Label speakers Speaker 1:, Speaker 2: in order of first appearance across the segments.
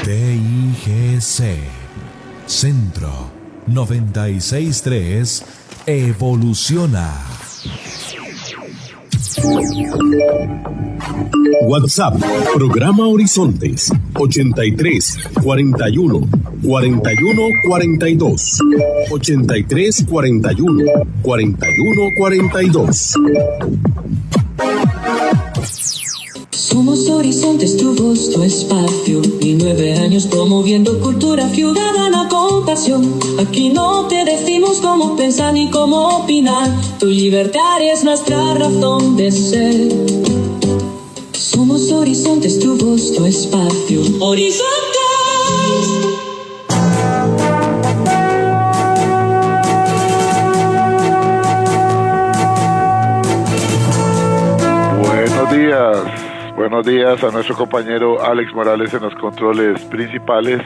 Speaker 1: TIGC Centro 96.3 evoluciona.
Speaker 2: WhatsApp, programa Horizontes, 83 41 41 42. 83 41 41 42.
Speaker 3: Somos Horizontes, tu voz, tu espacio, y 9 años promoviendo cultura ciudadana con pasión. Aquí no te decimos cómo pensar ni cómo opinar, tu libertad es nuestra razón de ser. Somos Horizontes, tu voz, tu espacio. ¡Horizontes!
Speaker 4: Buenos días a nuestro compañero Alex Morales en los controles principales.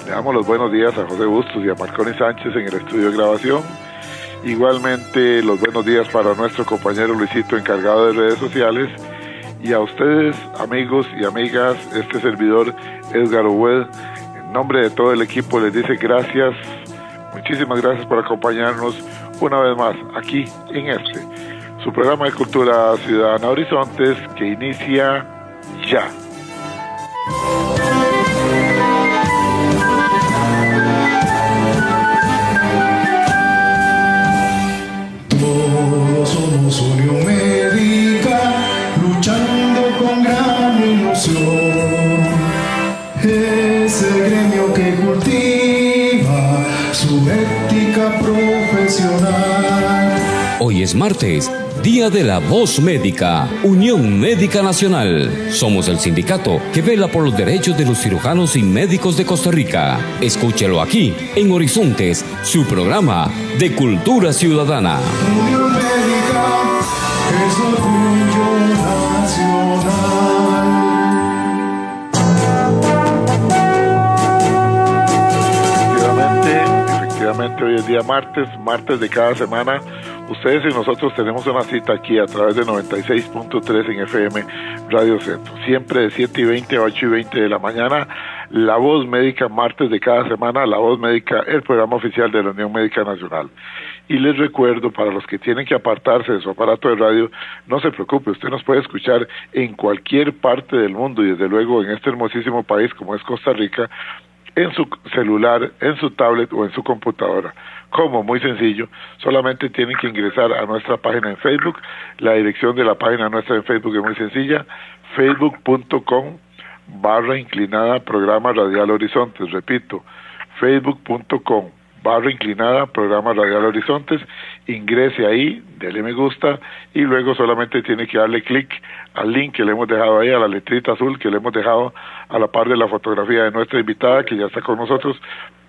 Speaker 4: Le damos los buenos días a José Bustos y a Marconi Sánchez en el estudio de grabación. Igualmente los buenos días para nuestro compañero Luisito, encargado de redes sociales. Y a ustedes, amigos y amigas, este servidor Edgar Obued, en nombre de todo el equipo les dice gracias, muchísimas gracias por acompañarnos una vez más aquí en su programa de Cultura Ciudadana Horizontes, que inicia ya.
Speaker 5: Todos somos Unión Médica, luchando con gran ilusión. Ese gremio que cultiva su ética profesional.
Speaker 6: Hoy es martes, Día de la Voz Médica, Unión Médica Nacional. Somos el sindicato que vela por los derechos de los cirujanos y médicos de Costa Rica. Escúchelo aquí, en Horizontes, su programa de Cultura Ciudadana.
Speaker 5: Unión Médica es orgullo nacional.
Speaker 4: Efectivamente, hoy es día martes de cada semana. Ustedes y nosotros tenemos una cita aquí a través de 96.3 en FM Radio Centro. Siempre de 7:20 a 8:20 de la mañana, La Voz Médica, martes de cada semana, La Voz Médica, el programa oficial de la Unión Médica Nacional. Y les recuerdo, para los que tienen que apartarse de su aparato de radio, no se preocupe, usted nos puede escuchar en cualquier parte del mundo y desde luego en este hermosísimo país como es Costa Rica, en su celular, en su tablet o en su computadora. ¿Cómo? Muy sencillo, solamente tienen que ingresar a nuestra página en Facebook. La dirección de la página nuestra en Facebook es muy sencilla, facebook.com/programa Radial Horizontes. Repito, facebook.com/programa Radial Horizontes. Ingrese ahí, dele me gusta y luego solamente tiene que darle clic al link que le hemos dejado ahí, a la letrita azul que le hemos dejado a la par de la fotografía de nuestra invitada que ya está con nosotros,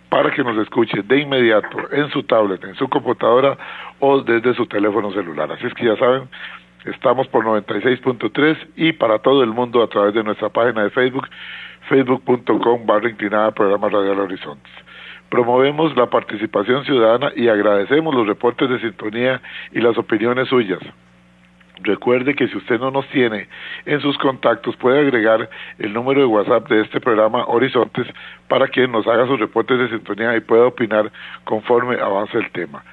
Speaker 4: para que nos escuche de inmediato en su tablet, en su computadora o desde su teléfono celular. Así es que ya saben, estamos por 96.3 y para todo el mundo a través de nuestra página de Facebook, facebook.com/programa Radial Horizontes. Promovemos la participación ciudadana y agradecemos los reportes de sintonía y las opiniones suyas. Recuerde que si usted no nos tiene en sus contactos, puede agregar el número de WhatsApp de este programa Horizontes para que nos haga sus reportes de sintonía y pueda opinar conforme avance el tema.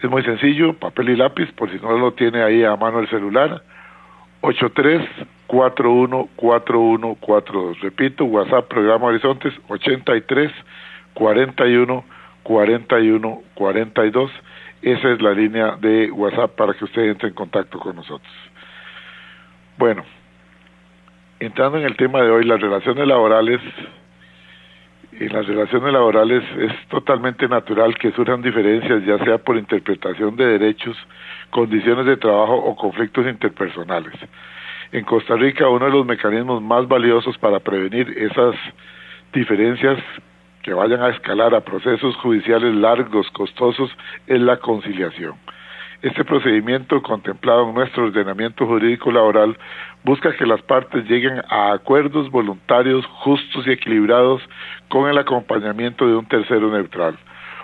Speaker 4: Es muy sencillo, papel y lápiz, por si no lo tiene ahí a mano el celular, 83-41-4142. Repito, WhatsApp programa Horizontes, 83-41-41-42. Esa es la línea de WhatsApp para que usted entre en contacto con nosotros. Bueno, entrando en el tema de hoy, las relaciones laborales. En las relaciones laborales es totalmente natural que surjan diferencias, ya sea por interpretación de derechos, condiciones de trabajo o conflictos interpersonales. En Costa Rica, uno de los mecanismos más valiosos para prevenir esas diferencias que vayan a escalar a procesos judiciales largos, costosos, es la conciliación. Este procedimiento, contemplado en nuestro ordenamiento jurídico laboral, busca que las partes lleguen a acuerdos voluntarios, justos y equilibrados con el acompañamiento de un tercero neutral.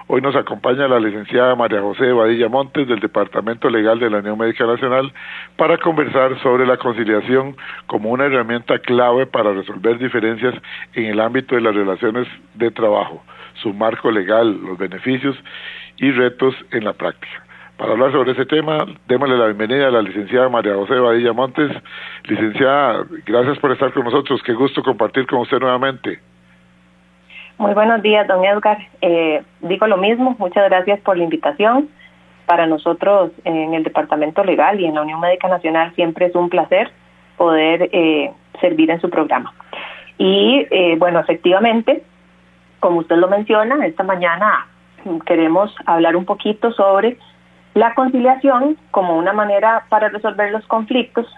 Speaker 4: Hoy nos acompaña la licenciada María José Badilla Montes del Departamento Legal de la Unión Médica Nacional para conversar sobre la conciliación como una herramienta clave para resolver diferencias en el ámbito de las relaciones de trabajo, su marco legal, los beneficios y retos en la práctica. Para hablar sobre ese tema, démosle la bienvenida a la licenciada María José Badilla Montes. Licenciada, gracias por estar con nosotros. Qué gusto compartir con usted nuevamente.
Speaker 7: Muy buenos días, don Edgar. Digo lo mismo, muchas gracias por la invitación. Para nosotros en el Departamento Legal y en la Unión Médica Nacional siempre es un placer poder servir en su programa. Y bueno, efectivamente, como usted lo menciona, esta mañana queremos hablar un poquito sobre la conciliación como una manera para resolver los conflictos,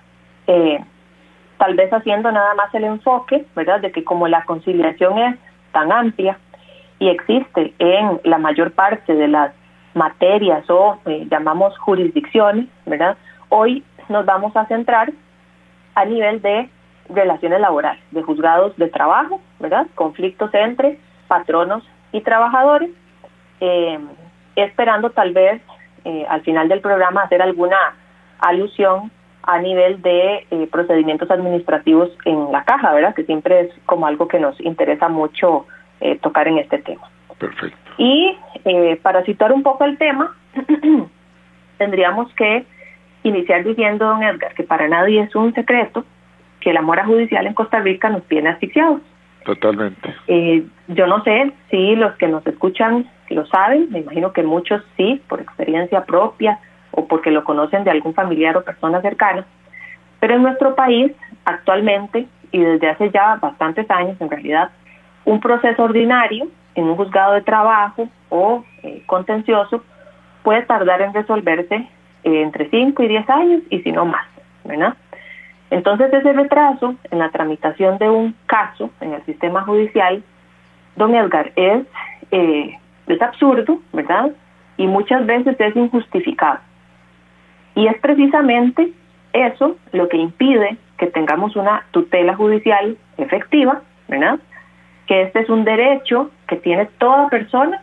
Speaker 7: tal vez haciendo nada más el enfoque, ¿verdad?, de que como la conciliación es tan amplia y existe en la mayor parte de las materias o llamamos jurisdicciones, ¿verdad?, hoy nos vamos a centrar a nivel de relaciones laborales, de juzgados de trabajo, ¿verdad?, conflictos entre patronos y trabajadores, esperando tal vez al final del programa hacer alguna alusión a nivel de procedimientos administrativos en la caja, ¿verdad?, que siempre es como algo que nos interesa mucho tocar en este tema.
Speaker 4: Perfecto.
Speaker 7: Y para situar un poco el tema, tendríamos que iniciar diciendo, don Edgar, que para nadie es un secreto que la mora judicial en Costa Rica nos tiene asfixiados.
Speaker 4: Totalmente.
Speaker 7: Yo no sé si los que nos escuchan lo saben, me imagino que muchos sí, por experiencia propia o porque lo conocen de algún familiar o persona cercana, pero en nuestro país actualmente y desde hace ya bastantes años en realidad, un proceso ordinario en un juzgado de trabajo o contencioso puede tardar en resolverse entre 5 y 10 años y si no más, ¿verdad? Entonces ese retraso en la tramitación de un caso en el sistema judicial, don Edgar, es absurdo, ¿verdad? Y muchas veces es injustificado. Y es precisamente eso lo que impide que tengamos una tutela judicial efectiva, ¿verdad?, que este es un derecho que tiene toda persona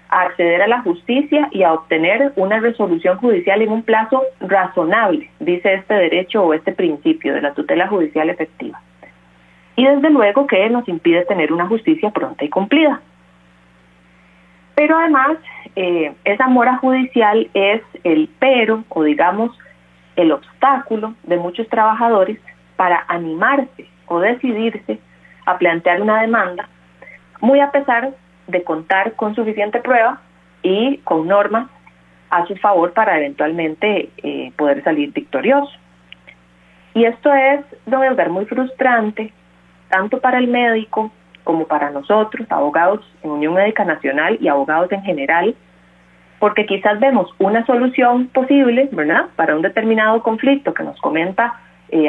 Speaker 7: a acceder a la justicia y a obtener una resolución judicial en un plazo razonable, dice este derecho o este principio de la tutela judicial efectiva. Y desde luego que nos impide tener una justicia pronta y cumplida. Pero además, esa mora judicial es el pero, o digamos, el obstáculo de muchos trabajadores para animarse o decidirse a plantear una demanda, muy a pesar de contar con suficiente prueba y con normas a su favor para eventualmente poder salir victorioso. Y esto es, don Edgar, muy frustrante, tanto para el médico como para nosotros, abogados en Unión Médica Nacional y abogados en general, porque quizás vemos una solución posible, ¿verdad?, para un determinado conflicto que nos comenta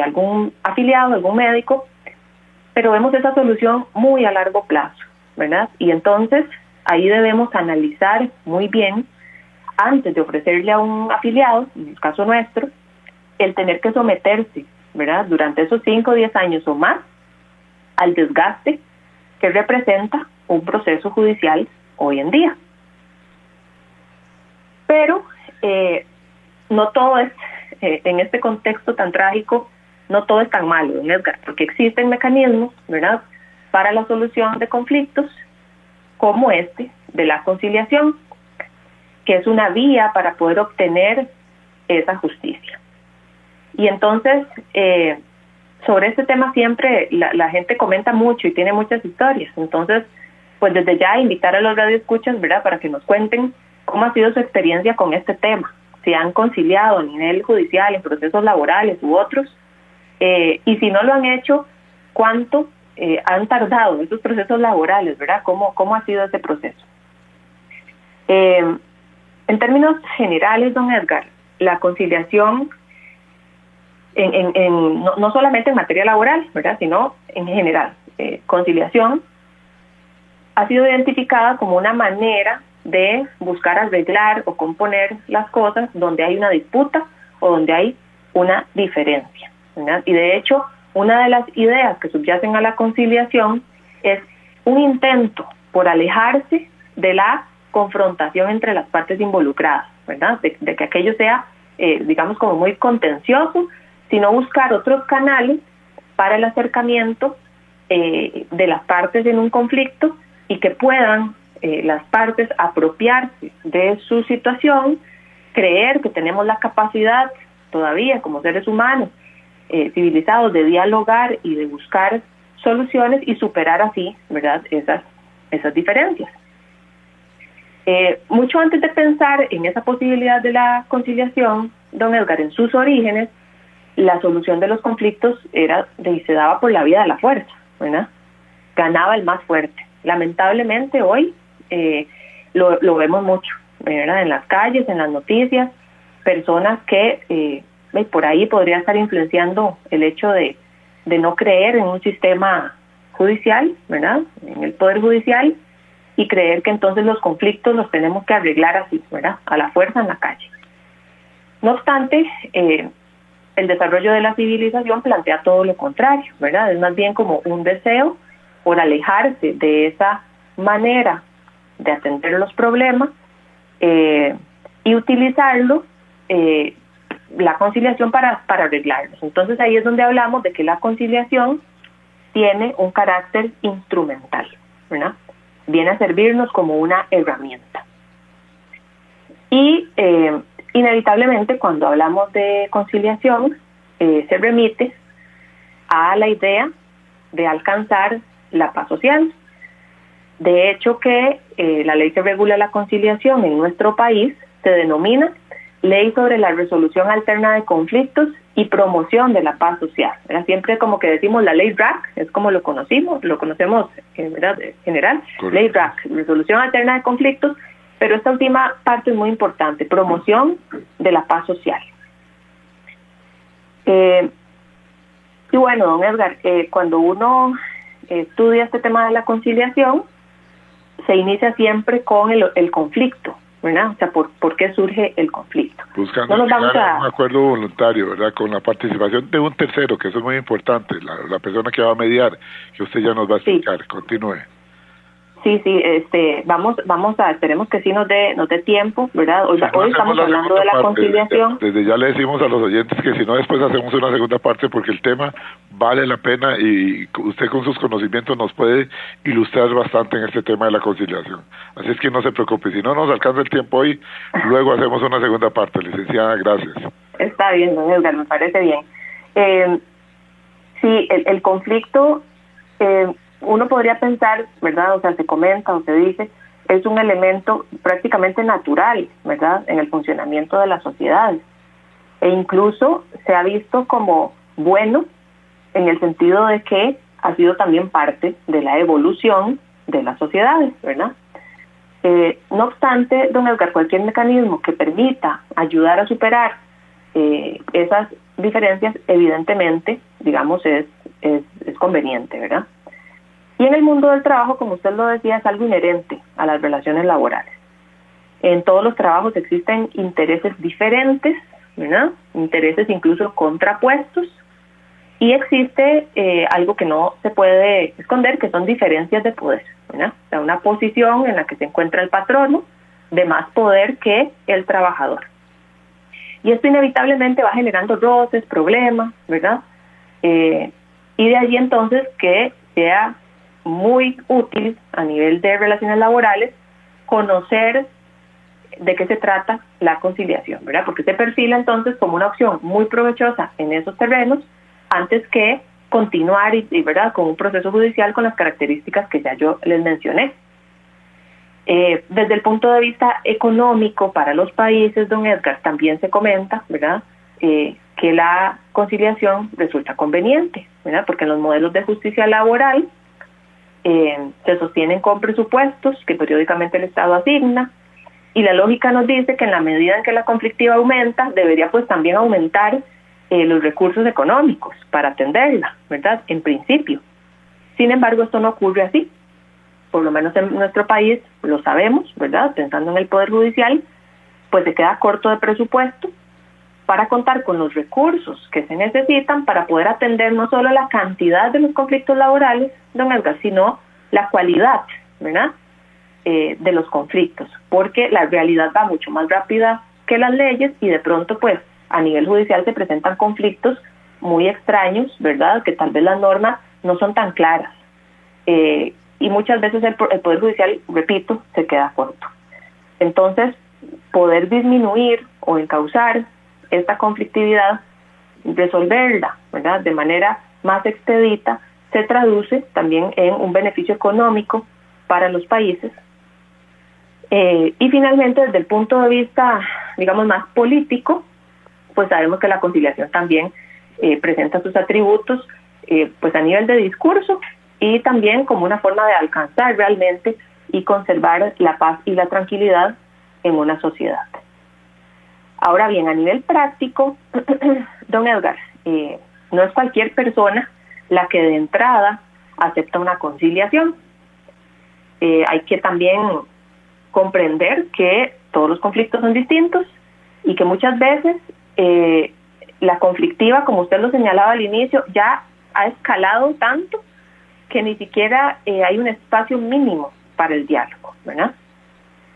Speaker 7: algún afiliado, algún médico, pero vemos esa solución muy a largo plazo, ¿verdad? Y entonces ahí debemos analizar muy bien, antes de ofrecerle a un afiliado, en el caso nuestro, el tener que someterse, ¿verdad?, durante esos 5 o 10 años o más, al desgaste que representa un proceso judicial hoy en día. Pero no todo es, en este contexto tan trágico, no todo es tan malo, don Edgar, porque existen mecanismos, ¿verdad?, para la solución de conflictos como este de la conciliación, que es una vía para poder obtener esa justicia. Y entonces, sobre este tema siempre la gente comenta mucho y tiene muchas historias. Entonces, pues desde ya invitar a los radioescuchas, ¿verdad?, para que nos cuenten cómo ha sido su experiencia con este tema, si han conciliado a nivel judicial, en procesos laborales u otros, y si no lo han hecho, cuánto han tardado esos procesos laborales, ¿verdad?, cómo ha sido ese proceso. En términos generales, don Edgar, la conciliación no solamente en materia laboral, ¿verdad?, sino en general, conciliación ha sido identificada como una manera de buscar arreglar o componer las cosas donde hay una disputa o donde hay una diferencia, ¿verdad? Y de hecho, una de las ideas que subyacen a la conciliación es un intento por alejarse de la confrontación entre las partes involucradas, ¿verdad? De que aquello sea, digamos, como muy contencioso, sino buscar otros canales para el acercamiento de las partes en un conflicto y que puedan las partes apropiarse de su situación, creer que tenemos la capacidad todavía como seres humanos civilizados de dialogar y de buscar soluciones y superar así, ¿verdad?, esas diferencias. Mucho antes de pensar en esa posibilidad de la conciliación, don Edgar, en sus orígenes, la solución de los conflictos se daba por la vía de la fuerza, ¿verdad? Ganaba el más fuerte. Lamentablemente hoy lo vemos mucho, ¿verdad? En las calles, en las noticias, personas que por ahí podría estar influenciando el hecho de no creer en un sistema judicial, ¿verdad?, en el poder judicial, y creer que entonces los conflictos los tenemos que arreglar así, ¿verdad?, a la fuerza en la calle. No obstante, el desarrollo de la civilización plantea todo lo contrario, ¿verdad? Es más bien como un deseo por alejarse de esa manera de atender los problemas y utilizarlo, la conciliación para arreglarlos. Entonces ahí es donde hablamos de que la conciliación tiene un carácter instrumental, ¿verdad? Viene a servirnos como una herramienta. Y inevitablemente cuando hablamos de conciliación se remite a la idea de alcanzar la paz social. De hecho que la ley que regula la conciliación en nuestro país se denomina Ley sobre la Resolución Alterna de Conflictos y Promoción de la Paz Social. ¿Verdad? Siempre como que decimos la Ley RAC, es como lo conocemos, ¿verdad?, en general. Correcto. Ley RAC, Resolución Alterna de Conflictos, pero esta última parte es muy importante, promoción de la paz social. Y bueno, don Edgar, cuando uno estudia este tema de la conciliación, se inicia siempre con el conflicto, ¿verdad? O sea, ¿por qué surge el conflicto?
Speaker 4: Buscando llegar a un acuerdo voluntario, ¿verdad? Con la participación de un tercero, que eso es muy importante, la persona que va a mediar, que usted ya nos va a explicar. Sí. Continúe. Sí,
Speaker 7: vamos a, esperemos que sí nos dé tiempo, ¿verdad? Hoy estamos hablando de la conciliación.
Speaker 4: Desde ya le decimos a los oyentes que si no después hacemos una segunda parte porque el tema vale la pena y usted con sus conocimientos nos puede ilustrar bastante en este tema de la conciliación. Así es que no se preocupe, si no nos alcanza el tiempo hoy, luego hacemos una segunda parte. Licenciada, gracias.
Speaker 7: Está bien, don Edgar, me parece bien. Sí, el conflicto... uno podría pensar, ¿verdad?, o sea, se comenta o se dice, es un elemento prácticamente natural, ¿verdad?, en el funcionamiento de las sociedades. E incluso se ha visto como bueno en el sentido de que ha sido también parte de la evolución de las sociedades, ¿verdad? No obstante, don Edgar, cualquier mecanismo que permita ayudar a superar esas diferencias, evidentemente, digamos, es conveniente, ¿verdad? Y en el mundo del trabajo, como usted lo decía, es algo inherente a las relaciones laborales. En todos los trabajos existen intereses diferentes, ¿verdad?, intereses incluso contrapuestos, y existe algo que no se puede esconder, que son diferencias de poder, ¿verdad? O sea, una posición en la que se encuentra el patrono de más poder que el trabajador. Y esto inevitablemente va generando roces, problemas, ¿verdad? Y de allí entonces que sea muy útil a nivel de relaciones laborales conocer de qué se trata la conciliación, ¿verdad? Porque se perfila entonces como una opción muy provechosa en esos terrenos antes que continuar ¿verdad?, con un proceso judicial con las características que ya yo les mencioné. Desde el punto de vista económico para los países, don Edgar, también se comenta, ¿verdad?, que la conciliación resulta conveniente, ¿verdad?, porque en los modelos de justicia laboral se sostienen con presupuestos que periódicamente el Estado asigna, y la lógica nos dice que en la medida en que la conflictiva aumenta, debería pues también aumentar los recursos económicos para atenderla, ¿verdad?, en principio. Sin embargo, esto no ocurre así. Por lo menos en nuestro país lo sabemos, ¿verdad?, pensando en el Poder Judicial, pues se queda corto de presupuesto para contar con los recursos que se necesitan para poder atender no solo la cantidad de los conflictos laborales, don Edgar, sino la cualidad, ¿verdad? de los conflictos, porque la realidad va mucho más rápida que las leyes y de pronto pues a nivel judicial se presentan conflictos muy extraños, ¿verdad? Que tal vez las normas no son tan claras y muchas veces el Poder Judicial, repito, se queda corto. Entonces, poder disminuir o encauzar esta conflictividad, resolverla, ¿verdad?, de manera más expedita, se traduce también en un beneficio económico para los países. Y finalmente, desde el punto de vista, digamos, más político, pues sabemos que la conciliación también presenta sus atributos pues a nivel de discurso y también como una forma de alcanzar realmente y conservar la paz y la tranquilidad en una sociedad. Ahora bien, a nivel práctico, don Edgar, no es cualquier persona la que de entrada acepta una conciliación. Hay que también comprender que todos los conflictos son distintos y que muchas veces la conflictiva, como usted lo señalaba al inicio, ya ha escalado tanto que ni siquiera hay un espacio mínimo para el diálogo, ¿verdad?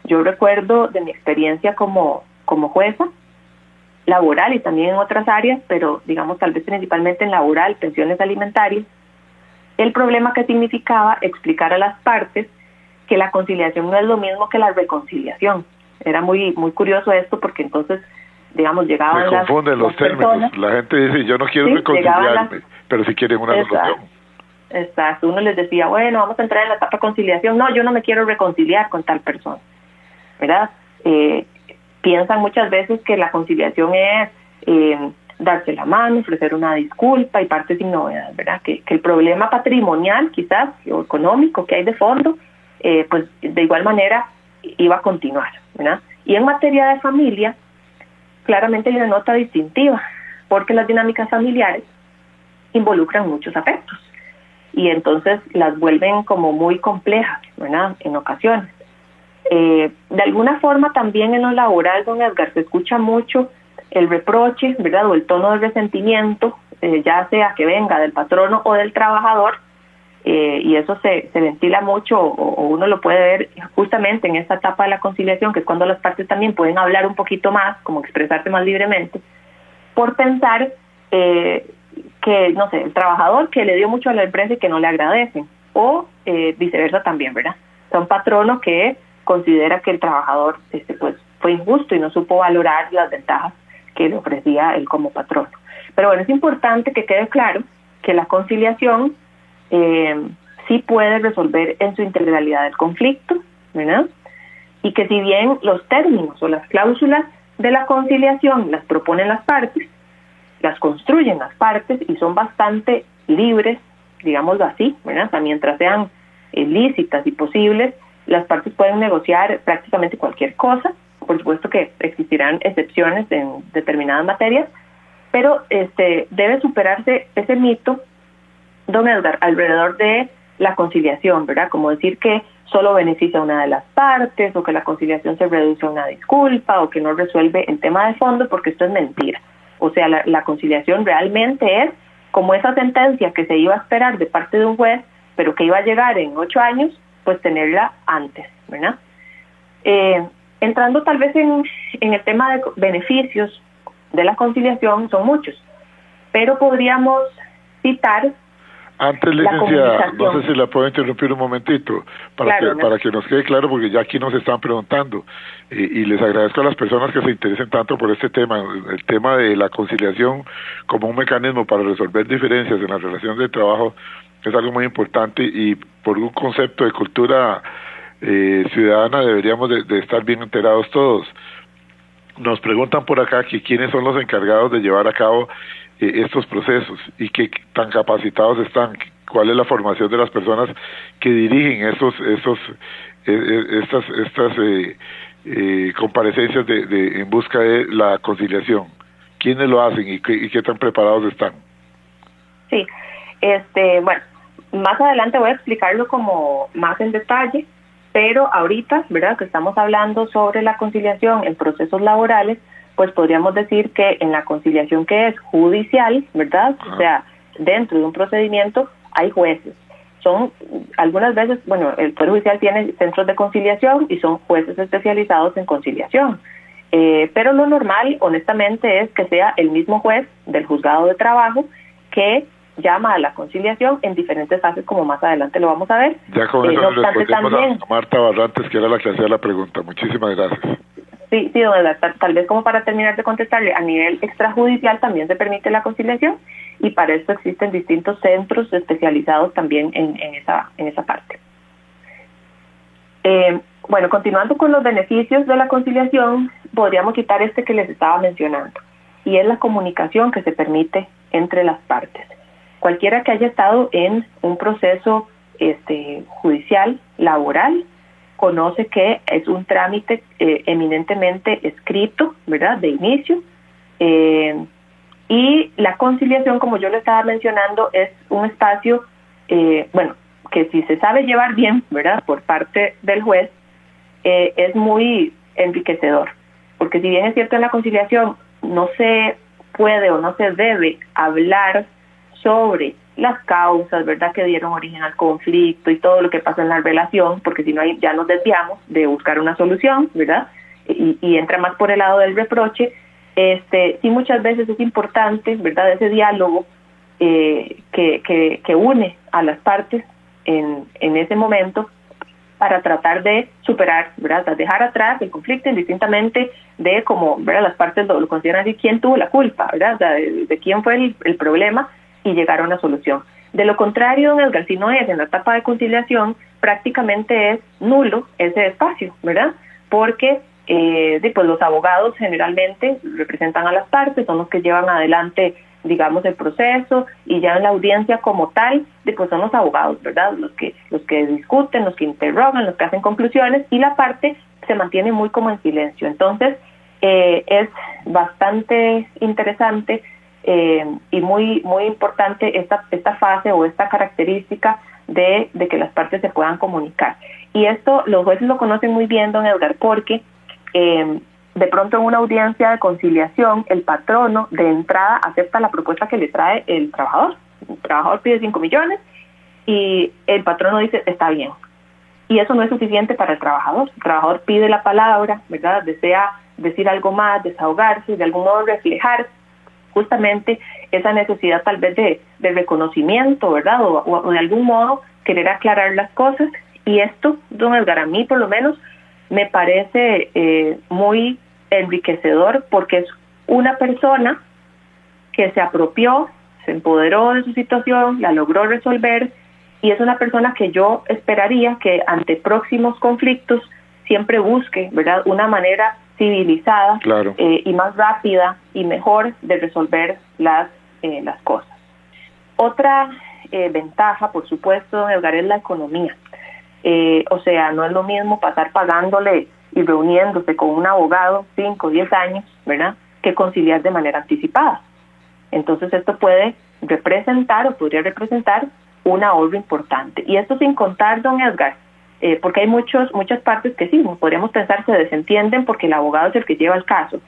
Speaker 7: Yo recuerdo de mi experiencia como jueza laboral y también en otras áreas, pero digamos tal vez principalmente en laboral, pensiones alimentarias, el problema que significaba explicar a las partes que la conciliación no es lo mismo que la reconciliación. Era muy muy curioso esto porque entonces, digamos, llegaban
Speaker 4: se confunden los términos.
Speaker 7: Personas,
Speaker 4: la gente dice, yo no quiero reconciliarme, pero si quieren una solución.
Speaker 7: Exacto, uno les decía, bueno, vamos a entrar en la etapa de conciliación. No, yo no me quiero reconciliar con tal persona, ¿verdad? Piensan muchas veces que la conciliación es darse la mano, ofrecer una disculpa y parte sin novedad, ¿verdad? Que el problema patrimonial, quizás, o económico que hay de fondo, pues de igual manera iba a continuar, ¿verdad? Y en materia de familia, claramente hay una nota distintiva, porque las dinámicas familiares involucran muchos afectos y entonces las vuelven como muy complejas, ¿verdad?, en ocasiones. De alguna forma también en lo laboral, don Edgar, se escucha mucho el reproche, ¿verdad?, o el tono de resentimiento, ya sea que venga del patrono o del trabajador, y eso se ventila mucho o uno lo puede ver justamente en esta etapa de la conciliación, que es cuando las partes también pueden hablar un poquito más, como expresarse más libremente, por pensar que, no sé, el trabajador que le dio mucho a la empresa y que no le agradecen, o viceversa también, ¿verdad? O sea, un patrono que considera que el trabajador pues fue injusto y no supo valorar las ventajas que le ofrecía él como patrono. Pero bueno, es importante que quede claro que la conciliación sí puede resolver en su integralidad el conflicto, ¿verdad? Y que si bien los términos o las cláusulas de la conciliación las proponen las partes, las construyen las partes y son bastante libres, digámoslo así, ¿verdad? O sea, mientras sean lícitas y posibles, las partes pueden negociar prácticamente cualquier cosa. Por supuesto que existirán excepciones en determinadas materias, pero debe superarse ese mito, don Edgar, alrededor de la conciliación, ¿verdad? Como decir que solo beneficia a una de las partes, o que la conciliación se reduce a una disculpa, o que no resuelve el tema de fondo, porque esto es mentira. O sea, la conciliación realmente es como esa sentencia que se iba a esperar de parte de un juez, pero que iba a llegar en 8 años, pues tenerla antes, ¿verdad? Entrando tal vez en el tema de beneficios de la conciliación, son muchos, pero podríamos citar.
Speaker 4: Antes, licenciada, no sé si la puedo interrumpir un momentito, para que nos quede claro, porque ya aquí nos están preguntando, y les agradezco a las personas que se interesen tanto por este tema, el tema de la conciliación como un mecanismo para resolver diferencias en la relación de trabajo, es algo muy importante, y por un concepto de cultura ciudadana deberíamos de estar bien enterados todos. Nos preguntan por acá que quiénes son los encargados de llevar a cabo estos procesos y qué tan capacitados están, cuál es la formación de las personas que dirigen estas comparecencias en busca de la conciliación. ¿Quiénes lo hacen y qué tan preparados están?
Speaker 7: Sí, bueno, más adelante voy a explicarlo como más en detalle, pero ahorita, ¿verdad?, que estamos hablando sobre la conciliación en procesos laborales, pues podríamos decir que en la conciliación que es judicial, ¿verdad?, o sea, dentro de un procedimiento hay jueces, son algunas veces, bueno, el Poder Judicial tiene centros de conciliación y son jueces especializados en conciliación. Pero lo normal, honestamente, es que sea el mismo juez del juzgado de trabajo que llama a la conciliación en diferentes fases, como más adelante lo vamos a ver.
Speaker 4: Ya con eso
Speaker 7: no obstante, también,
Speaker 4: a Marta Barrantes, que era la que hacía la pregunta. Muchísimas gracias.
Speaker 7: Sí, don Edgar, tal vez como para terminar de contestarle, a nivel extrajudicial también se permite la conciliación y para esto existen distintos centros especializados también en esa parte. Bueno, continuando con los beneficios de la conciliación, podríamos citar este que les estaba mencionando, y es la comunicación que se permite entre las partes. Cualquiera que haya estado en un proceso judicial, laboral, conoce que es un trámite eminentemente escrito, ¿verdad?, de inicio, y la conciliación, como yo le estaba mencionando, es un espacio, que si se sabe llevar bien, ¿verdad?, por parte del juez, es muy enriquecedor, porque si bien es cierto en la conciliación no se puede o no se debe hablar sobre las causas, ¿verdad?, que dieron origen al conflicto y todo lo que pasa en la relación, porque si no ahí ya nos desviamos de buscar una solución, ¿verdad?, y entra más por el lado del reproche. Sí, muchas veces es importante, ¿verdad?, ese diálogo que une a las partes en ese momento para tratar de superar, ¿verdad?, dejar atrás el conflicto indistintamente de cómo, ¿verdad?, las partes lo consideran así, quién tuvo la culpa, ¿verdad?, o sea, de quién fue el problema, y llegar a una solución. De lo contrario, don Edgar, si no es en la etapa de conciliación, prácticamente es nulo ese espacio, ¿verdad?, porque pues los abogados generalmente representan a las partes, son los que llevan adelante, digamos, el proceso, y ya en la audiencia como tal, pues son los abogados, ¿verdad?, los que discuten, los que interrogan, los que hacen conclusiones, y la parte se mantiene muy como en silencio. Entonces, es bastante interesante y muy muy importante esta fase o esta característica de que las partes se puedan comunicar. Y esto los jueces lo conocen muy bien, don Edgar, porque de pronto en una audiencia de conciliación el patrono de entrada acepta la propuesta que le trae el trabajador. El trabajador pide 5 millones y el patrono dice está bien. Y eso no es suficiente para el trabajador. El trabajador pide la palabra, ¿verdad?, desea decir algo más, desahogarse, de algún modo reflejar justamente esa necesidad tal vez de reconocimiento, ¿verdad?, o de algún modo querer aclarar las cosas. Y esto, don Edgar, a mí por lo menos me parece muy enriquecedor, porque es una persona que se apropió, se empoderó de su situación, la logró resolver, y es una persona que yo esperaría que ante próximos conflictos siempre busque, ¿verdad?, una manera civilizada,
Speaker 4: claro,
Speaker 7: y más rápida y mejor de resolver las cosas. Otra ventaja, por supuesto, don Edgar, es la economía. O sea, no es lo mismo pasar pagándole y reuniéndose con un abogado 5 o 10 años, ¿verdad?, que conciliar de manera anticipada. Entonces esto puede representar o podría representar un ahorro importante. Y esto sin contar, don Edgar, porque hay muchas partes que sí, podríamos pensar se desentienden porque el abogado es el que lleva el caso.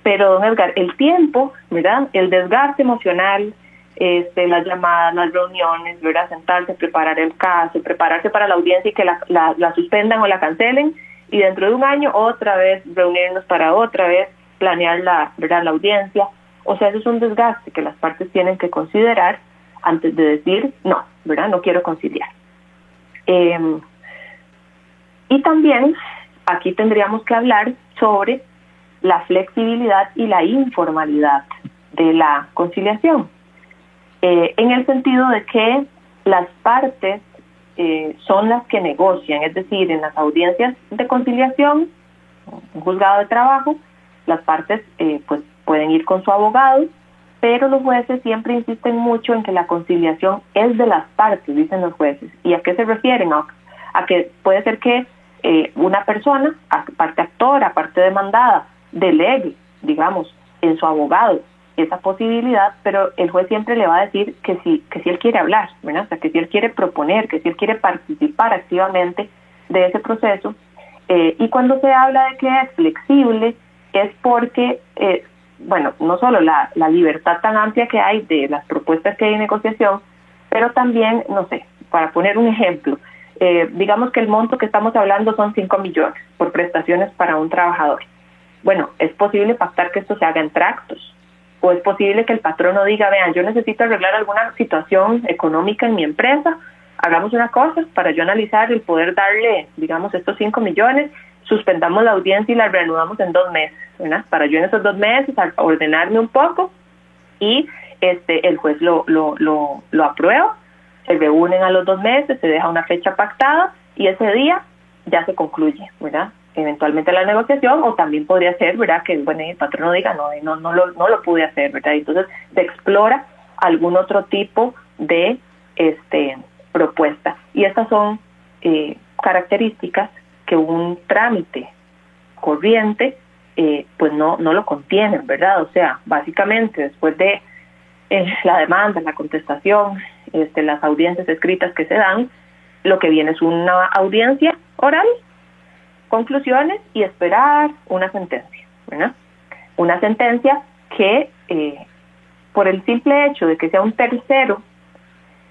Speaker 7: Pero, don Edgar, el tiempo, ¿verdad?, el desgaste emocional, las llamadas, las reuniones, ¿verdad?, sentarse, preparar el caso, prepararse para la audiencia y que la suspendan o la cancelen, y dentro de un año otra vez reunirnos para otra vez planear la audiencia. O sea, eso es un desgaste que las partes tienen que considerar antes de decir no, ¿verdad?, no quiero conciliar. Y también aquí tendríamos que hablar sobre la flexibilidad y la informalidad de la conciliación, en el sentido de que las partes son las que negocian, es decir, en las audiencias de conciliación, un juzgado de trabajo, las partes pues pueden ir con su abogado, pero los jueces siempre insisten mucho en que la conciliación es de las partes, dicen los jueces. ¿Y a qué se refieren? A que puede ser que una persona, parte actora, parte demandada, delegue, digamos, en su abogado esa posibilidad, pero el juez siempre le va a decir que si él quiere hablar, ¿verdad? O sea, que si él quiere proponer, que si él quiere participar activamente de ese proceso. Y cuando se habla de que es flexible, es porque, no solo la libertad tan amplia que hay de las propuestas que hay en negociación, pero también, no sé, para poner un ejemplo, digamos que el monto que estamos hablando son 5 millones por prestaciones para un trabajador. Bueno, es posible pactar que esto se haga en tractos, o es posible que el patrono diga, vean, yo necesito arreglar alguna situación económica en mi empresa, hagamos una cosa para yo analizar el poder darle, digamos, estos 5 millones, suspendamos la audiencia y la reanudamos en 2 meses, ¿verdad? Para yo en esos 2 meses ordenarme un poco y el juez lo aprueba, se reúnen a los 2 meses, se deja una fecha pactada y ese día ya se concluye, ¿verdad? Eventualmente la negociación, o también podría ser, ¿verdad?, que bueno, el patrono diga, no lo pude hacer, ¿verdad? Y entonces se explora algún otro tipo de propuesta. Y estas son características que un trámite corriente pues no lo contienen, ¿verdad? O sea, básicamente después de la demanda, la contestación, las audiencias escritas que se dan, lo que viene es una audiencia oral, conclusiones y esperar una sentencia, ¿verdad? Una sentencia que por el simple hecho de que sea un tercero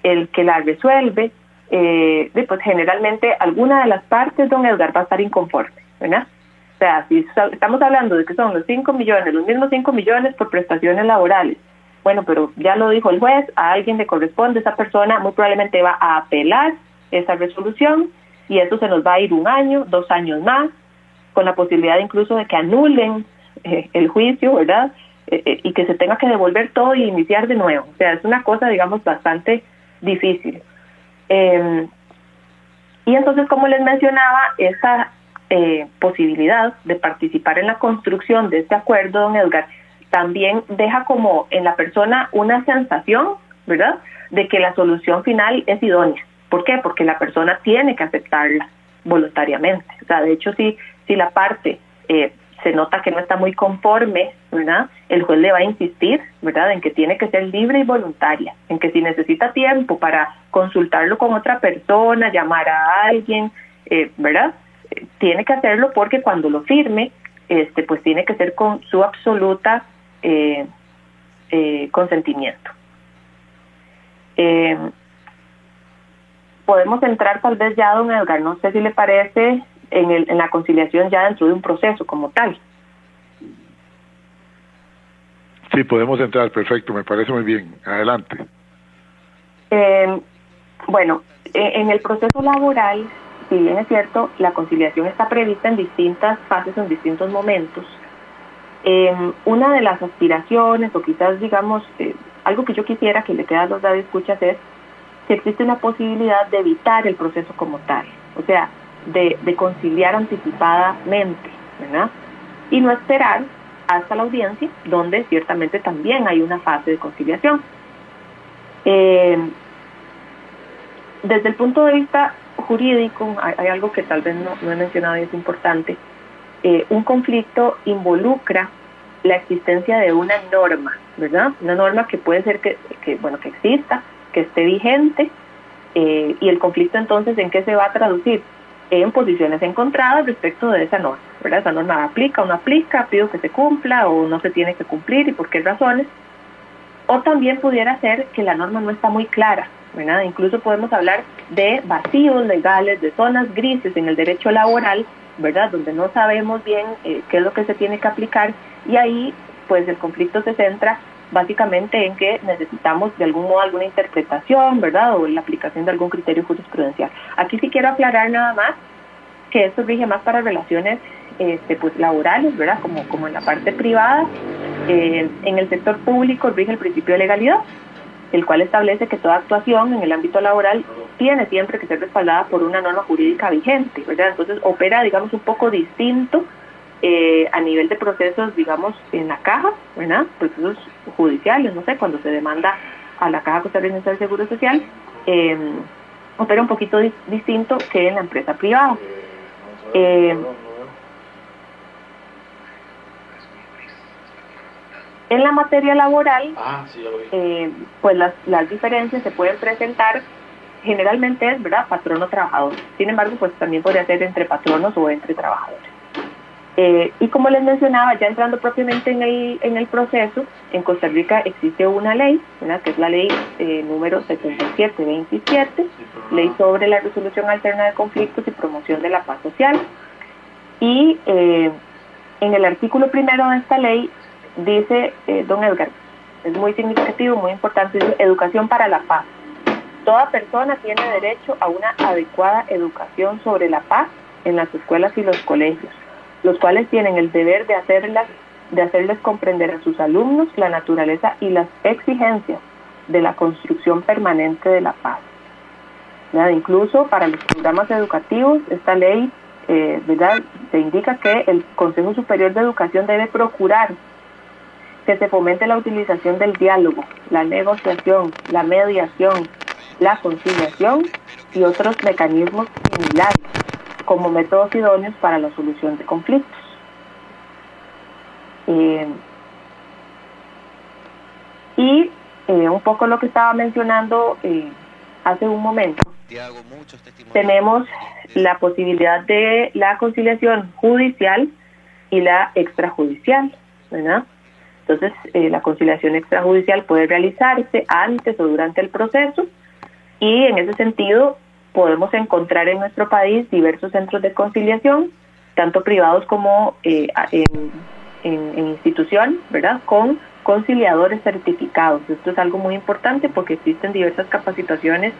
Speaker 7: el que la resuelve, pues generalmente alguna de las partes, don Edgar, va a estar inconforme, ¿verdad? O sea, si estamos hablando de que son los 5 millones, los mismos 5 millones por prestaciones laborales, bueno, pero ya lo dijo el juez, a alguien le corresponde, esa persona muy probablemente va a apelar esa resolución y eso se nos va a ir 1 año, 2 años más, con la posibilidad incluso de que anulen el juicio, ¿verdad? Y que se tenga que devolver todo y iniciar de nuevo. O sea, es una cosa, digamos, bastante difícil. Y entonces, como les mencionaba, esta posibilidad de participar en la construcción de este acuerdo, don Edgar, también deja como en la persona una sensación, ¿verdad?, de que la solución final es idónea. ¿Por qué? Porque la persona tiene que aceptarla voluntariamente. O sea, de hecho, si la parte se nota que no está muy conforme, ¿verdad?, el juez le va a insistir, ¿verdad?, en que tiene que ser libre y voluntaria, en que si necesita tiempo para consultarlo con otra persona, llamar a alguien, ¿verdad?, tiene que hacerlo porque cuando lo firme, pues tiene que ser con su absoluta consentimiento. Podemos entrar tal vez ya, don Edgar, no sé si le parece, en la conciliación ya dentro de un proceso como tal.
Speaker 4: Sí, podemos entrar, perfecto, me parece muy bien. Adelante.
Speaker 7: Bueno, en el proceso laboral, si bien es cierto, la conciliación está prevista en distintas fases, en distintos momentos. Una de las aspiraciones, o quizás digamos, algo que yo quisiera que le quede a los radioescuchas es si existe una posibilidad de evitar el proceso como tal, o sea, de conciliar anticipadamente, ¿verdad? Y no esperar hasta la audiencia, donde ciertamente también hay una fase de conciliación. Desde el punto de vista jurídico, hay algo que tal vez no he mencionado y es importante. Un conflicto involucra la existencia de una norma, ¿verdad? Una norma que puede ser que exista, que esté vigente, y el conflicto entonces, ¿en qué se va a traducir? En posiciones encontradas respecto de esa norma, ¿verdad? Esa norma aplica o no aplica, pido que se cumpla o no se tiene que cumplir y por qué razones. O también pudiera ser que la norma no está muy clara, ¿verdad? Incluso podemos hablar de vacíos legales, de zonas grises en el derecho laboral, ¿verdad?, donde no sabemos bien qué es lo que se tiene que aplicar, y ahí pues el conflicto se centra básicamente en que necesitamos de algún modo alguna interpretación, ¿verdad?, o la aplicación de algún criterio jurisprudencial. Aquí sí quiero aclarar nada más que esto rige más para relaciones pues laborales, ¿verdad?, como en la parte privada. En el sector público rige el principio de legalidad, el cual establece que toda actuación en el ámbito laboral tiene siempre que ser respaldada por una norma jurídica vigente, ¿verdad? Entonces opera, digamos, un poco distinto a nivel de procesos, digamos, en la caja, ¿verdad?, procesos judiciales, no sé, cuando se demanda a la Caja Costarricense del Seguro Social, opera un poquito distinto que en la empresa privada. En la materia laboral, pues las diferencias se pueden presentar, generalmente es, ¿verdad?, patrono-trabajador. Sin embargo, pues también podría ser entre patronos o entre trabajadores. Y como les mencionaba, ya entrando propiamente en el proceso, en Costa Rica existe una ley, ¿verdad?, que es la ley número 7727, ley sobre la resolución alterna de conflictos y promoción de la paz social. Y en el artículo primero de esta ley dice, don Edgar, es muy significativo, muy importante, dice: educación para la paz. Toda persona tiene derecho a una adecuada educación sobre la paz en las escuelas y los colegios, los cuales tienen el deber de hacerles comprender a sus alumnos la naturaleza y las exigencias de la construcción permanente de la paz. ¿Verdad? Incluso para los programas educativos, esta ley ¿verdad?, se indica que el Consejo Superior de Educación debe procurar que se fomente la utilización del diálogo, la negociación, la mediación, la conciliación y otros mecanismos similares como métodos idóneos para la solución de conflictos. Un poco lo que estaba mencionando hace un momento, tenemos la posibilidad de la conciliación judicial y la extrajudicial, ¿verdad? Entonces, la conciliación extrajudicial puede realizarse antes o durante el proceso, y en ese sentido podemos encontrar en nuestro país diversos centros de conciliación, tanto privados como en institución, ¿verdad?, con conciliadores certificados. Esto es algo muy importante porque existen diversas capacitaciones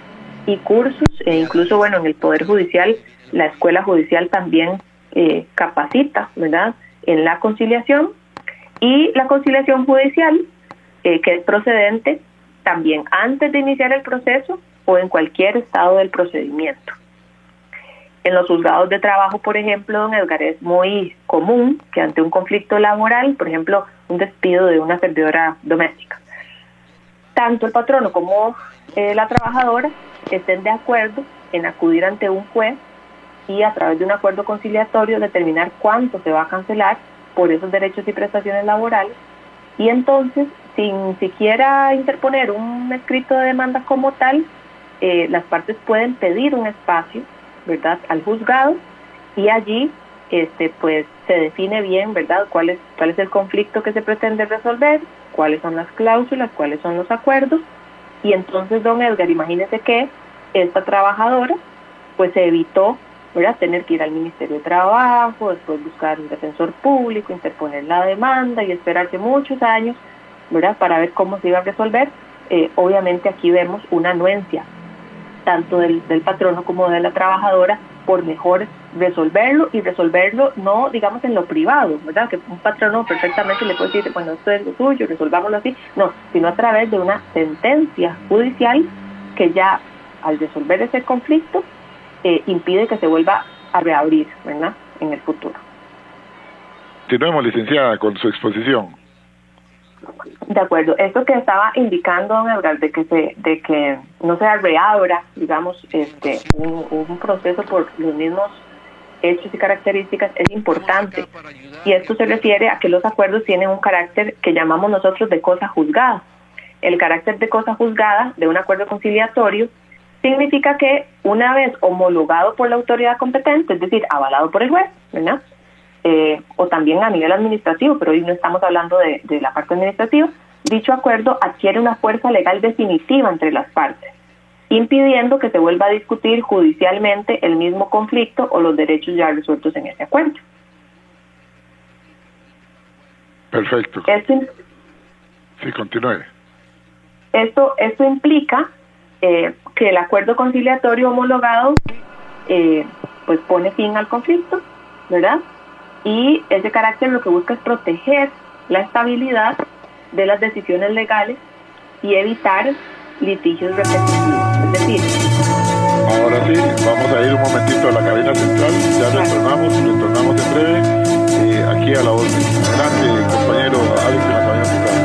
Speaker 7: y cursos, e incluso, bueno, en el Poder Judicial, la Escuela Judicial también capacita, ¿verdad?, en la conciliación. Y la conciliación judicial, que es procedente también antes de iniciar el proceso o en cualquier estado del procedimiento. En los juzgados de trabajo, por ejemplo, don Edgar, es muy común que ante un conflicto laboral, por ejemplo, un despido de una servidora doméstica, tanto el patrono como la trabajadora estén de acuerdo en acudir ante un juez y a través de un acuerdo conciliatorio determinar cuánto se va a cancelar por esos derechos y prestaciones laborales, y entonces, sin siquiera interponer un escrito de demanda como tal, las partes pueden pedir un espacio, ¿verdad?, al juzgado, y allí pues se define bien, ¿verdad?, cuál es el conflicto que se pretende resolver, cuáles son las cláusulas, cuáles son los acuerdos. Y entonces, don Edgar, imagínese que esta trabajadora pues se evitó, ¿verdad?, tener que ir al Ministerio de Trabajo, después buscar un defensor público, interponer la demanda y esperarse muchos años, ¿verdad?, para ver cómo se iba a resolver. Obviamente aquí vemos una anuencia tanto del patrono como de la trabajadora por mejor resolverlo, y resolverlo no, digamos, en lo privado, ¿verdad?, que un patrono perfectamente le puede decir, bueno, esto es lo suyo, resolvámoslo así, no, sino a través de una sentencia judicial que ya al resolver ese conflicto impide que se vuelva a reabrir, ¿verdad?, en el futuro.
Speaker 4: Continuemos, licenciada, con su exposición.
Speaker 7: De acuerdo, esto que estaba indicando don Edgar, de que no se reabra, digamos, un proceso por los mismos hechos y características, es importante, y esto se refiere a que los acuerdos tienen un carácter que llamamos nosotros de cosa juzgada. El carácter de cosa juzgada de un acuerdo conciliatorio significa que una vez homologado por la autoridad competente, es decir, avalado por el juez, ¿verdad?, o también a nivel administrativo, pero hoy no estamos hablando de la parte administrativa, dicho acuerdo adquiere una fuerza legal definitiva entre las partes, impidiendo que se vuelva a discutir judicialmente el mismo conflicto o los derechos ya resueltos en ese acuerdo.
Speaker 4: Perfecto. Sí, continúe.
Speaker 7: Esto implica que el acuerdo conciliatorio homologado pues pone fin al conflicto, ¿verdad? Y ese carácter lo que busca es proteger la estabilidad de las decisiones legales y evitar litigios repetitivos. Es decir,
Speaker 4: ahora sí, vamos a ir un momentito a la cabina central, ya retornamos en breve aquí a la voz. Adelante, compañero Alex, en la cabina central.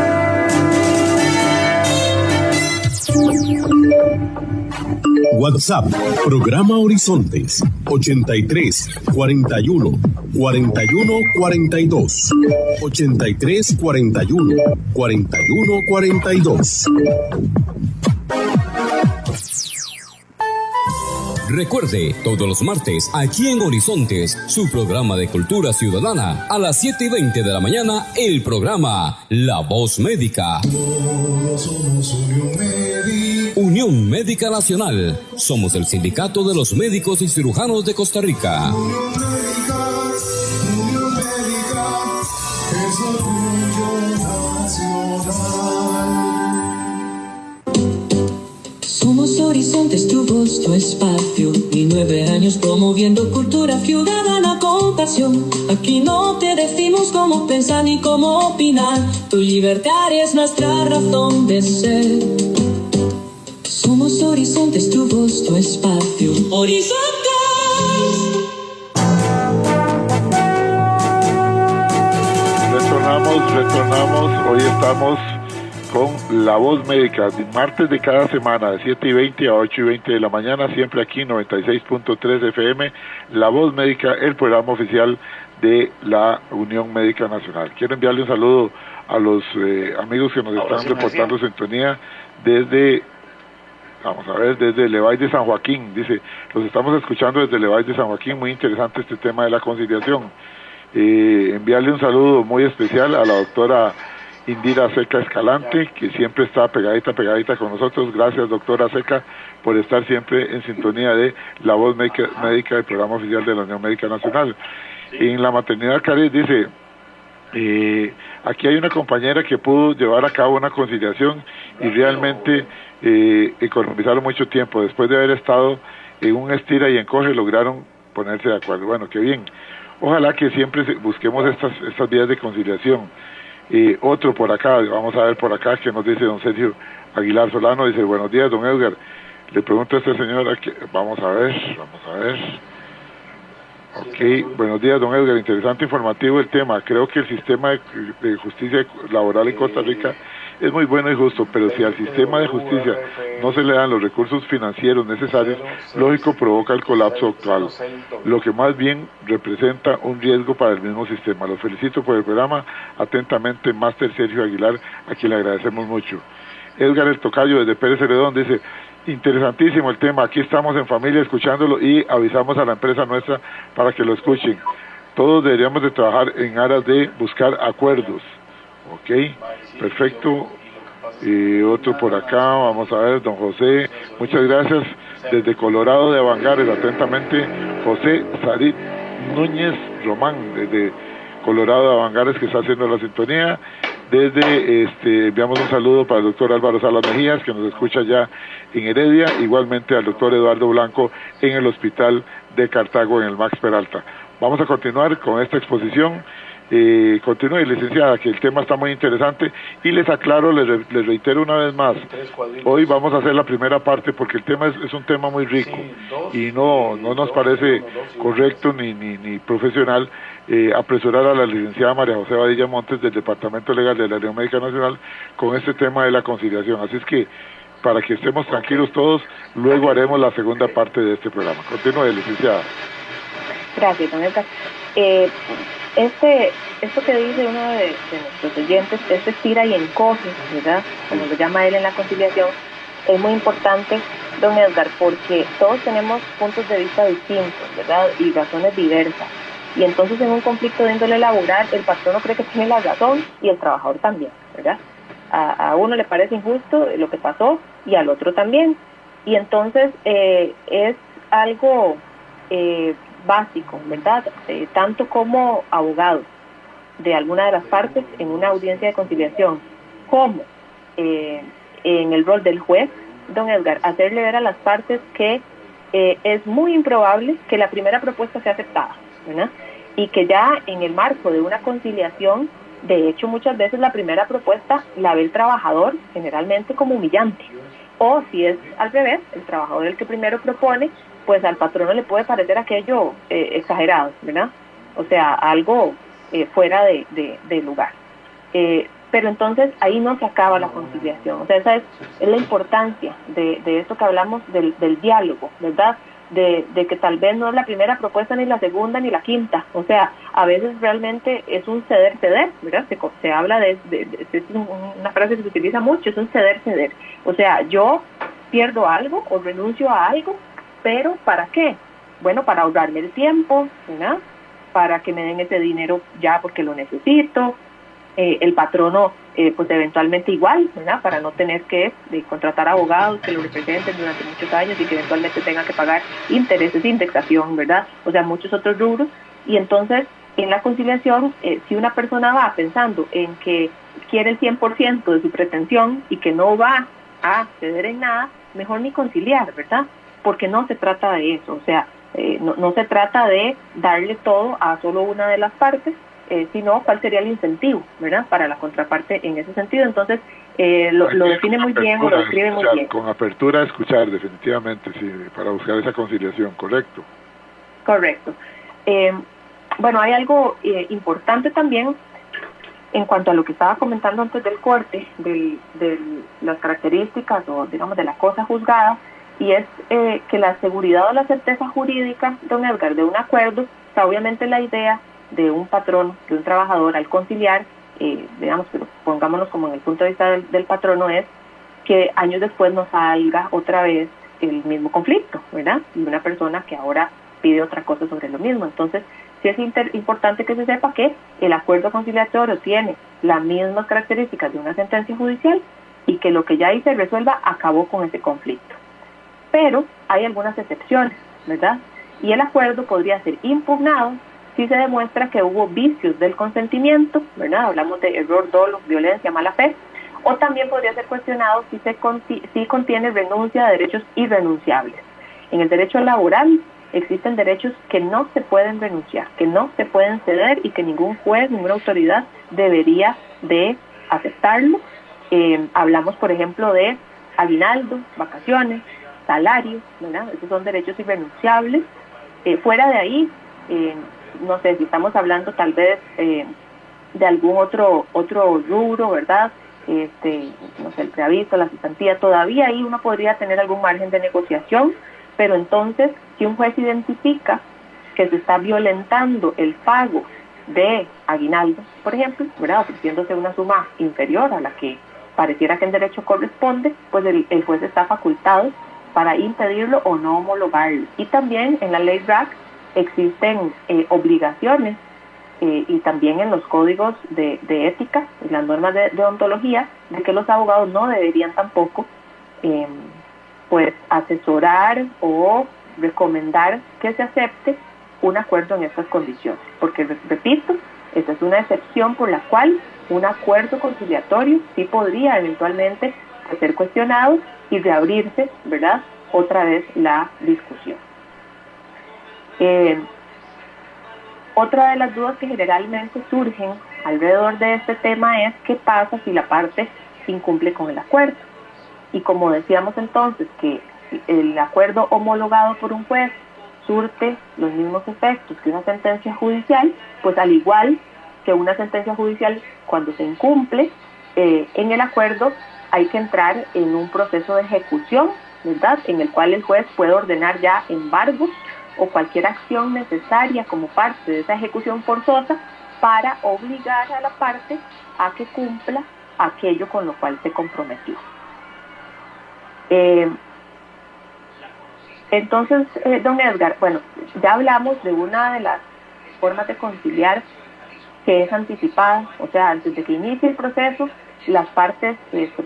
Speaker 2: WhatsApp, programa Horizontes, 83 41 41 42, 83 41 41 42.
Speaker 6: Recuerde, todos los martes, aquí en Horizontes, su programa de cultura ciudadana, a las 7:20 de la mañana, el programa La Voz Médica.
Speaker 5: Todos somos Unión Médica.
Speaker 6: Unión Médica Nacional. Somos el sindicato de los médicos y cirujanos de Costa Rica.
Speaker 5: Unión Médica es orgullo nacional.
Speaker 3: Somos Horizontes, tu voz, tu espacio. Y 9 años promoviendo cultura ciudadana con pasión. Aquí no te decimos cómo pensar ni cómo opinar. Tu libertad es nuestra razón de ser. Somos Horizontes, tu voz, tu espacio. Horizontes.
Speaker 4: Retornamos. Hoy estamos con La Voz Médica, martes de cada semana, de 7:20 a 8:20 de la mañana, siempre aquí 96.3 FM, La Voz Médica, el programa oficial de la Unión Médica Nacional. Quiero enviarle un saludo a los amigos que nos están reportando sintonía desde Levay de San Joaquín. Dice, los estamos escuchando desde Levay de San Joaquín, muy interesante este tema de la conciliación. Enviarle un saludo muy especial a la doctora Indira Seca Escalante, que siempre está pegadita con nosotros. Gracias, doctora Seca, por estar siempre en sintonía de La Voz Médica del programa oficial de la Unión Médica Nacional. En la maternidad Cariz dice, aquí hay una compañera que pudo llevar a cabo una conciliación y realmente economizaron mucho tiempo. Después de haber estado en un estira y encoge, lograron ponerse de acuerdo. Bueno, qué bien. Ojalá que siempre busquemos estas vías de conciliación. Otro por acá, vamos a ver por acá, que nos dice don Sergio Aguilar Solano, dice, buenos días, don Edgar. Le pregunto a este señor, vamos a ver. Ok, buenos días, don Edgar, interesante, informativo el tema. Creo que el sistema de justicia laboral en Costa Rica es muy bueno y justo, pero si al sistema de justicia no se le dan los recursos financieros necesarios, lógico provoca el colapso actual, lo que más bien representa un riesgo para el mismo sistema. Los felicito por el programa. Atentamente, Máster Sergio Aguilar, a quien le agradecemos mucho. Edgar El Tocayo, desde Pérez Celedón, dice, interesantísimo el tema, aquí estamos en familia escuchándolo y avisamos a la empresa nuestra para que lo escuchen. Todos deberíamos de trabajar en aras de buscar acuerdos. Ok, perfecto. Otro por acá, vamos a ver, don José, muchas gracias, desde Colorado de Avangares, atentamente, José Sarit Núñez Román, desde Colorado de Avangares, que está haciendo la sintonía. Desde enviamos un saludo para el doctor Álvaro Salas Mejías, que nos escucha ya en Heredia, igualmente al doctor Eduardo Blanco en el hospital de Cartago, en el Max Peralta. Vamos a continuar con esta exposición. Continúe, licenciada, que el tema está muy interesante, y les aclaro, les reitero una vez más, hoy vamos a hacer la primera parte porque el tema es un tema muy rico y no nos parece correcto ni profesional apresurar a la licenciada María José Badilla Montes del Departamento Legal de la Unión Médica Nacional con este tema de la conciliación, así es que para que estemos tranquilos todos, luego haremos la segunda parte de este programa. Continúe, licenciada.
Speaker 7: Gracias, don Edgar. Esto que dice uno de nuestros oyentes, estira y encoge, ¿verdad?, como lo llama él en la conciliación, es muy importante, don Edgar, porque todos tenemos puntos de vista distintos, ¿verdad?, y razones diversas. Y entonces en un conflicto de índole laboral, el patrono cree que tiene la razón y el trabajador también, ¿verdad? A uno le parece injusto lo que pasó y al otro también. Y entonces es algo básico, ¿verdad? Tanto como abogado de alguna de las partes en una audiencia de conciliación, como en el rol del juez, don Edgar, hacerle ver a las partes que es muy improbable que la primera propuesta sea aceptada, ¿verdad? Y que ya en el marco de una conciliación, de hecho muchas veces la primera propuesta la ve el trabajador generalmente como humillante, o si es al revés, el trabajador el que primero propone, pues al patrono le puede parecer aquello exagerado, ¿verdad? O sea, algo fuera de lugar. Pero entonces ahí no se acaba la conciliación. O sea, esa es la importancia de esto que hablamos del diálogo, ¿verdad? De que tal vez no es la primera propuesta, ni la segunda, ni la quinta. O sea, a veces realmente es un ceder, ¿verdad? Se habla es una frase que se utiliza mucho, es un ceder. O sea, yo pierdo algo o renuncio a algo pero ¿para qué? Bueno, para ahorrarme el tiempo, ¿verdad? Para que me den ese dinero ya porque lo necesito. El patrono, pues eventualmente igual, ¿verdad? Para no tener que contratar abogados que lo representen durante muchos años y que eventualmente tenga que pagar intereses, indexación, ¿verdad? O sea, muchos otros rubros. Y entonces, en la conciliación, si una persona va pensando en que quiere el 100% de su pretensión y que no va a ceder en nada, mejor ni conciliar, ¿verdad? Porque no se trata de eso, o sea, no se trata de darle todo a solo una de las partes, sino cuál sería el incentivo, ¿verdad? Para la contraparte en ese sentido. Entonces, lo define muy bien, o lo describe muy bien.
Speaker 4: Con apertura a escuchar, definitivamente, sí, para buscar esa conciliación, ¿correcto?
Speaker 7: Correcto. Bueno, hay algo importante también en cuanto a lo que estaba comentando antes del corte, de las características o, digamos, de la cosa juzgada, y es que la seguridad o la certeza jurídica, don Edgar, de un acuerdo, está obviamente la idea de un patrón, de un trabajador al conciliar, digamos, pero pongámonos como en el punto de vista del patrono, es que años después no salga otra vez el mismo conflicto, ¿verdad? Y una persona que ahora pide otra cosa sobre lo mismo. Entonces, sí es importante que se sepa que el acuerdo conciliatorio tiene las mismas características de una sentencia judicial y que lo que ya ahí se resuelva acabó con ese conflicto. Pero hay algunas excepciones, ¿verdad? Y el acuerdo podría ser impugnado si se demuestra que hubo vicios del consentimiento, ¿verdad? Hablamos de error, dolo, violencia, mala fe, o también podría ser cuestionado si contiene renuncia de derechos irrenunciables. En el derecho laboral existen derechos que no se pueden renunciar, que no se pueden ceder y que ningún juez, ninguna autoridad debería de aceptarlo. Hablamos, por ejemplo, de aguinaldo, vacaciones, salario, ¿verdad? Esos son derechos irrenunciables. Fuera de ahí, no sé si estamos hablando tal vez de algún otro rubro, ¿verdad? No sé, el preaviso, la cesantía, todavía ahí uno podría tener algún margen de negociación, pero entonces si un juez identifica que se está violentando el pago de aguinaldo, por ejemplo, ¿verdad? Ofreciéndose una suma inferior a la que pareciera que en derecho corresponde, pues el juez está facultado para impedirlo o no homologarlo. Y también en la ley RAC existen obligaciones y también en los códigos de ética, en las normas de ontología, de que los abogados no deberían tampoco pues asesorar o recomendar que se acepte un acuerdo en estas condiciones, porque repito, esta es una excepción por la cual un acuerdo conciliatorio sí podría eventualmente ser cuestionado y reabrirse, ¿verdad?, otra vez la discusión. Otra de las dudas que generalmente surgen alrededor de este tema es qué pasa si la parte incumple con el acuerdo. Y como decíamos entonces que el acuerdo homologado por un juez surte los mismos efectos que una sentencia judicial, pues al igual que una sentencia judicial, cuando se incumple, en el acuerdo hay que entrar en un proceso de ejecución, ¿verdad?, en el cual el juez puede ordenar ya embargos o cualquier acción necesaria como parte de esa ejecución forzosa para obligar a la parte a que cumpla aquello con lo cual se comprometió. Entonces, don Edgar, bueno, ya hablamos de una de las formas de conciliar que es anticipada, o sea, antes de que inicie el proceso, las partes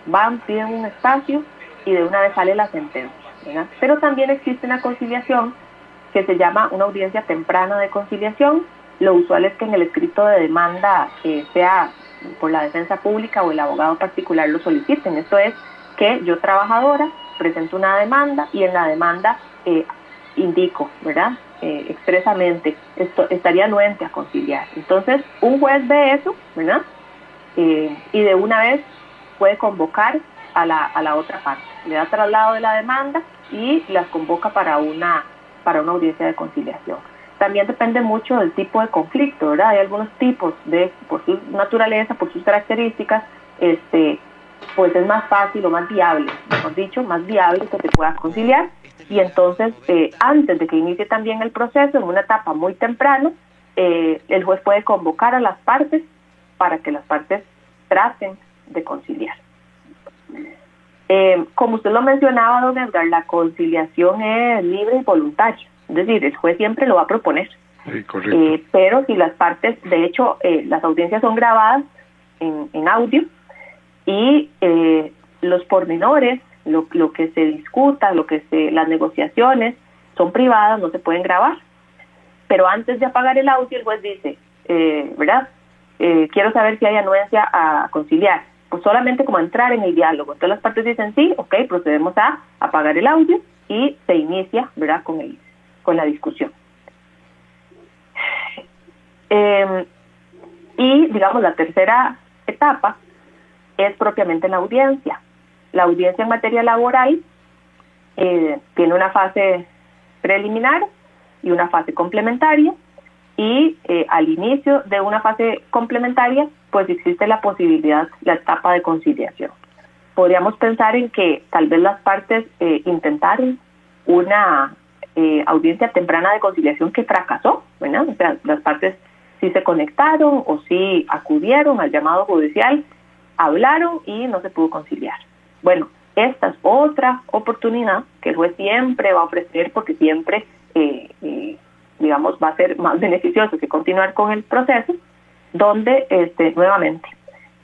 Speaker 7: van, piden un espacio y de una vez sale la sentencia, ¿verdad? Pero también existe una conciliación que se llama una audiencia temprana de conciliación. Lo usual es que en el escrito de demanda, sea por la defensa pública o el abogado particular lo soliciten. Esto es que yo, trabajadora, presento una demanda y en la demanda indico, ¿verdad?, expresamente, esto estaría anuente a conciliar. Entonces, un juez ve eso, ¿verdad?, y de una vez puede convocar a la otra parte, le da traslado de la demanda y las convoca para una audiencia de conciliación. También depende mucho del tipo de conflicto, ¿verdad? Hay algunos tipos por su naturaleza, por sus características, pues es más fácil o más viable, mejor dicho, más viable que se pueda conciliar. Y entonces, antes de que inicie también el proceso, en una etapa muy temprana, el juez puede convocar a las partes para que las partes traten de conciliar. Como usted lo mencionaba, don Edgar, la conciliación es libre y voluntaria, es decir, el juez siempre lo va a proponer.
Speaker 4: Sí, correcto.
Speaker 7: Pero si las partes, de hecho, las audiencias son grabadas en audio y los pormenores, lo que se discuta, las negociaciones son privadas, no se pueden grabar. Pero antes de apagar el audio, el juez dice, ¿verdad? Quiero saber si hay anuencia a conciliar. Pues solamente como entrar en el diálogo. Entonces las partes dicen sí, ok, procedemos a apagar el audio y se inicia, ¿verdad?, con la discusión. Y, digamos, la tercera etapa es propiamente la audiencia. La audiencia en materia laboral tiene una fase preliminar y una fase complementaria, y al inicio de una fase complementaria pues existe la posibilidad, la etapa de conciliación. Podríamos pensar en que tal vez las partes intentaron una audiencia temprana de conciliación que fracasó, ¿verdad? O sea, las partes sí se conectaron o sí acudieron al llamado judicial, hablaron y no se pudo conciliar. Bueno, esta es otra oportunidad que el juez siempre va a ofrecer, porque siempre, digamos, va a ser más beneficioso que continuar con el proceso, donde nuevamente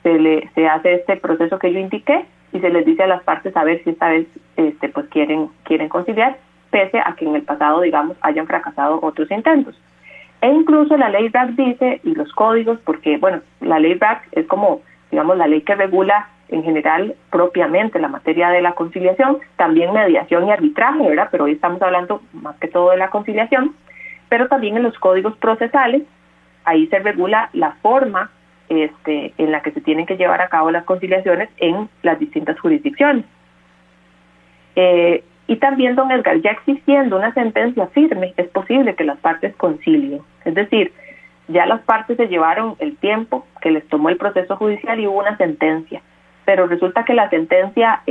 Speaker 7: se hace este proceso que yo indiqué y se les dice a las partes a ver si esta vez pues quieren conciliar, pese a que en el pasado, digamos, hayan fracasado otros intentos. E incluso la ley BRAC dice, y los códigos, porque, bueno, la ley BRAC es como, digamos, la ley que regula en general propiamente la materia de la conciliación, también mediación y arbitraje, ¿verdad? Pero hoy estamos hablando más que todo de la conciliación, pero también en los códigos procesales, ahí se regula la forma en la que se tienen que llevar a cabo las conciliaciones en las distintas jurisdicciones. Y también, don Edgar, ya existiendo una sentencia firme, es posible que las partes concilien. Es decir, ya las partes se llevaron el tiempo que les tomó el proceso judicial y hubo una sentencia. Pero resulta que la sentencia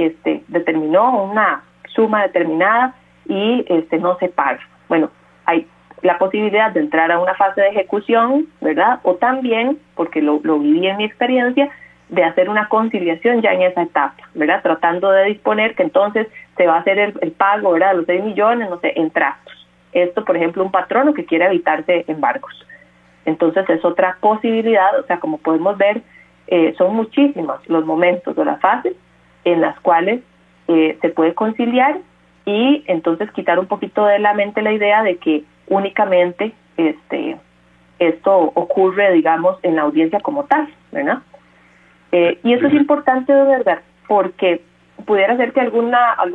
Speaker 7: determinó una suma determinada y no se paga. Bueno, hay la posibilidad de entrar a una fase de ejecución, ¿verdad? O también, porque lo viví en mi experiencia, de hacer una conciliación ya en esa etapa, ¿verdad? Tratando de disponer que entonces se va a hacer el pago, ¿verdad?, de los 6 millones, no sé, en trastos. Esto, por ejemplo, un patrono que quiere evitarse embargos. Entonces es otra posibilidad, o sea, como podemos ver, son muchísimos los momentos o las fases en las cuales se puede conciliar y entonces quitar un poquito de la mente la idea de que únicamente esto ocurre, digamos, en la audiencia como tal, ¿verdad? Y eso es importante, de verdad, porque pudiera ser que algún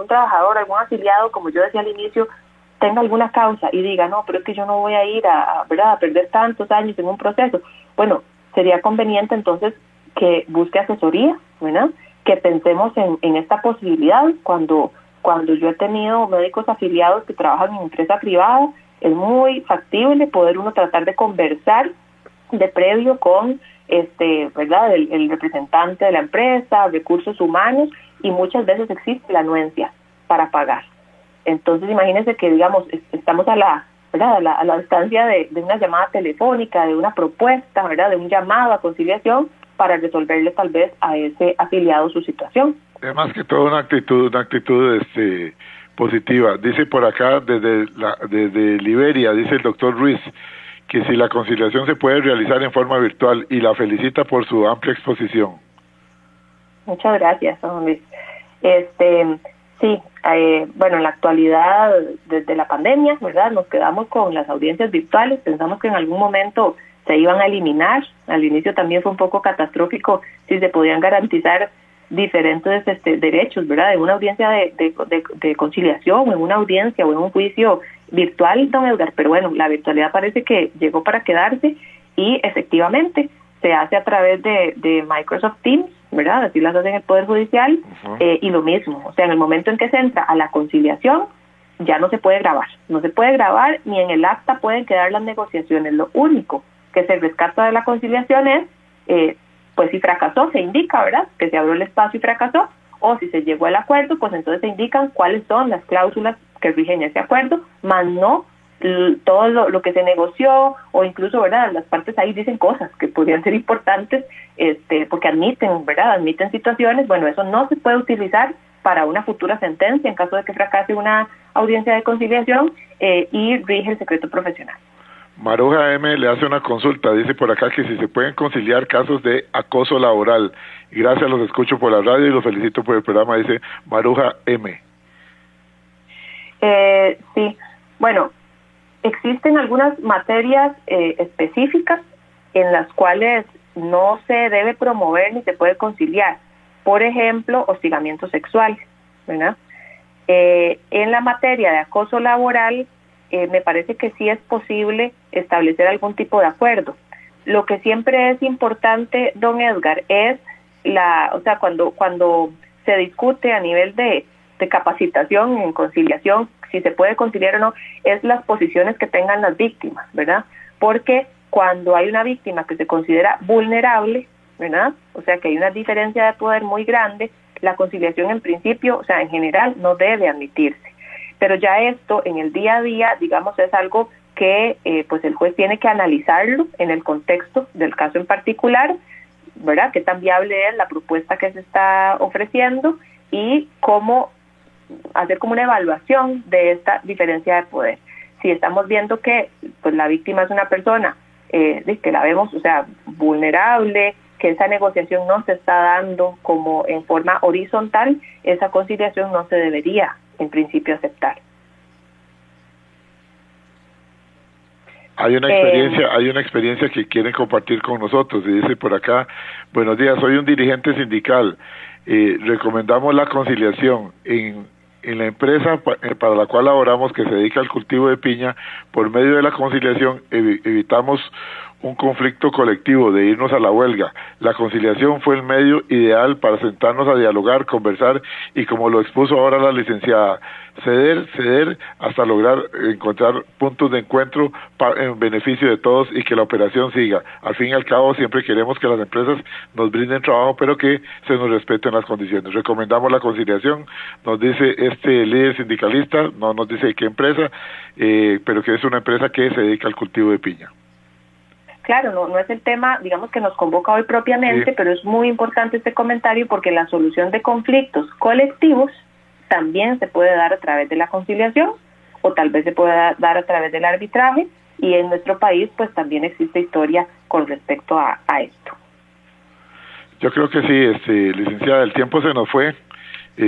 Speaker 7: trabajador, algún afiliado, como yo decía al inicio, tenga alguna causa y diga, no, pero es que yo no voy a ir ¿verdad?, a perder tantos años en un proceso. Bueno, sería conveniente entonces que busque asesoría, ¿verdad?, que pensemos en esta posibilidad. Cuando yo he tenido médicos afiliados que trabajan en empresa privada, es muy factible poder uno tratar de conversar de previo con ¿verdad?, el representante de la empresa, recursos humanos, y muchas veces existe la anuencia para pagar. Entonces imagínense que, digamos, estamos a la distancia de una llamada telefónica, de una propuesta, ¿verdad?, de un llamado a conciliación para resolverle tal vez a ese afiliado su situación.
Speaker 4: Además que toda una actitud positiva. Dice por acá desde Liberia, dice el doctor Ruiz, que si la conciliación se puede realizar en forma virtual, y la felicita por su amplia exposición.
Speaker 7: Muchas gracias, don Luis. Sí, bueno, en la actualidad, desde la pandemia, ¿verdad?, nos quedamos con las audiencias virtuales. Pensamos que en algún momento se iban a eliminar. Al inicio también fue un poco catastrófico si se podían garantizar diferentes derechos, ¿verdad?, en una audiencia de conciliación, en una audiencia o en un juicio virtual, don Edgar. Pero bueno, la virtualidad parece que llegó para quedarse y efectivamente se hace a través de Microsoft Teams, ¿verdad?, así las hacen en el Poder Judicial. Y lo mismo, o sea, en el momento en que se entra a la conciliación, ya no se puede grabar, ni en el acta pueden quedar las negociaciones. Lo único que se rescata de la conciliación es, pues si fracasó, se indica, ¿verdad?, que se abrió el espacio y fracasó, o si se llegó al acuerdo, pues entonces se indican cuáles son las cláusulas que rigen ese acuerdo, más no todo lo que se negoció, o incluso, ¿verdad?, las partes ahí dicen cosas que podrían ser importantes, porque admiten situaciones. Bueno, eso no se puede utilizar para una futura sentencia en caso de que fracase una audiencia de conciliación y rige el secreto profesional.
Speaker 4: Maruja M le hace una consulta, dice por acá que si se pueden conciliar casos de acoso laboral. Gracias, los escucho por la radio y los felicito por el programa, dice Maruja M.
Speaker 7: Sí, bueno, existen algunas materias específicas en las cuales no se debe promover ni se puede conciliar. Por ejemplo, hostigamiento sexual, ¿verdad? En la materia de acoso laboral, me parece que sí es posible establecer algún tipo de acuerdo. Lo que siempre es importante, don Edgar, es cuando se discute a nivel de capacitación en conciliación, si se puede conciliar o no, es las posiciones que tengan las víctimas, ¿verdad? Porque cuando hay una víctima que se considera vulnerable, ¿verdad? O sea, que hay una diferencia de poder muy grande, la conciliación en principio, o sea, en general, no debe admitirse. Pero ya esto en el día a día, digamos, es algo que pues el juez tiene que analizarlo en el contexto del caso en particular, ¿verdad? Qué tan viable es la propuesta que se está ofreciendo y cómo hacer como una evaluación de esta diferencia de poder. Si estamos viendo que pues la víctima es una persona que la vemos, o sea, vulnerable, que esa negociación no se está dando como en forma horizontal, esa conciliación no se debería en principio aceptar.
Speaker 4: Hay una experiencia que quieren compartir con nosotros y dice por acá: buenos días, soy un dirigente sindical, recomendamos la conciliación en la empresa para la cual laboramos, que se dedica al cultivo de piña. Por medio de la conciliación evitamos un conflicto colectivo de irnos a la huelga. La conciliación fue el medio ideal para sentarnos a dialogar, conversar y, como lo expuso ahora la licenciada, ceder hasta lograr encontrar puntos de encuentro en beneficio de todos y que la operación siga. Al fin y al cabo, siempre queremos que las empresas nos brinden trabajo, pero que se nos respeten las condiciones. Recomendamos la conciliación, nos dice este líder sindicalista, no nos dice qué empresa, pero que es una empresa que se dedica al cultivo de piña.
Speaker 7: Claro, no es el tema, digamos, que nos convoca hoy propiamente, sí, pero es muy importante este comentario porque la solución de conflictos colectivos también se puede dar a través de la conciliación o tal vez se puede dar a través del arbitraje, y en nuestro país pues también existe historia con respecto a esto.
Speaker 4: Yo creo que sí, licenciada, el tiempo se nos fue.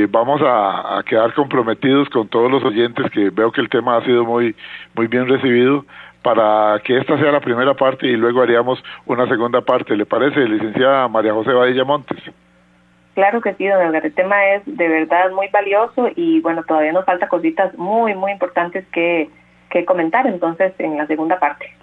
Speaker 4: Vamos a quedar comprometidos con todos los oyentes, que veo que el tema ha sido muy bien recibido, para que esta sea la primera parte y luego haríamos una segunda parte. ¿Le parece, licenciada María José Badilla Montes?
Speaker 7: Claro que sí, don Edgar. El tema es de verdad muy valioso y bueno, todavía nos falta cositas muy importantes que comentar, entonces en la segunda parte.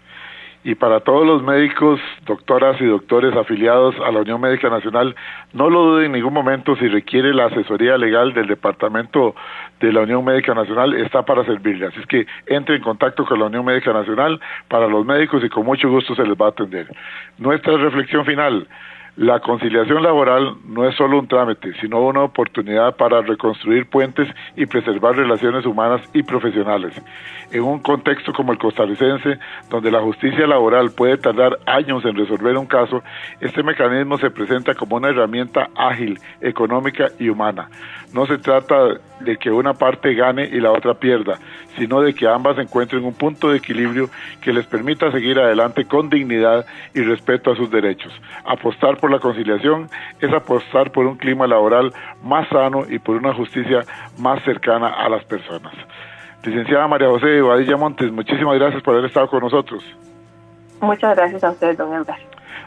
Speaker 4: Y para todos los médicos, doctoras y doctores afiliados a la Unión Médica Nacional, no lo duden en ningún momento. Si requiere la asesoría legal del Departamento de la Unión Médica Nacional, está para servirle. Así es que entre en contacto con la Unión Médica Nacional para los médicos y con mucho gusto se les va a atender. Nuestra reflexión final: la conciliación laboral no es solo un trámite, sino una oportunidad para reconstruir puentes y preservar relaciones humanas y profesionales. En un contexto como el costarricense, donde la justicia laboral puede tardar años en resolver un caso, este mecanismo se presenta como una herramienta ágil, económica y humana. No se trata de que una parte gane y la otra pierda, sino de que ambas encuentren un punto de equilibrio que les permita seguir adelante con dignidad y respeto a sus derechos. Apostar por la conciliación es apostar por un clima laboral más sano y por una justicia más cercana a las personas. Licenciada María José Badilla Montes, muchísimas gracias por haber estado con nosotros.
Speaker 7: Muchas gracias a ustedes, don Edgar.